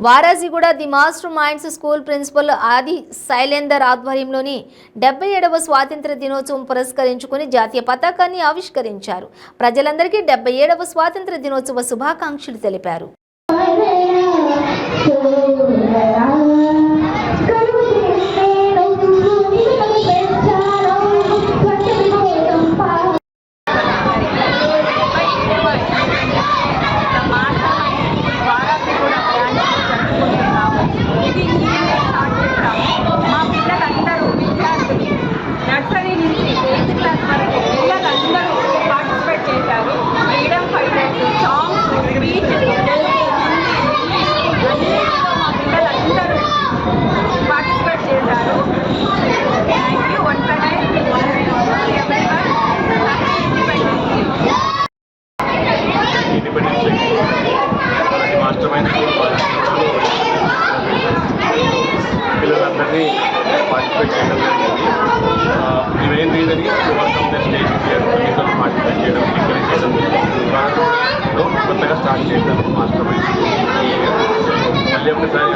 వారాజిగూడ the master minds school principal Adi Shailender ఆధ్వర్యంలోని 77వ స్వాతంత్ర దినోత్సవం పురస్కరించుకుని జాతీయ పతాకాన్ని ఆవిష్కరించారు. ప్రజలందరికీ 77వ స్వాతంత్ర దినోత్సవ శుభాకాంక్షలు తెలిపారు. పిల్లలందరినీ పార్టిసిపేట్ చేయడం జరిగింది. Main reason overcome the stage fear, పిల్లలు పార్టిసిపేట్ చేయడం, ఎంకరేజ్ చేయడం కొత్తగా స్టార్ట్ చేశారు మాస్టర్ మైండ్. మళ్ళీ ఒకసారి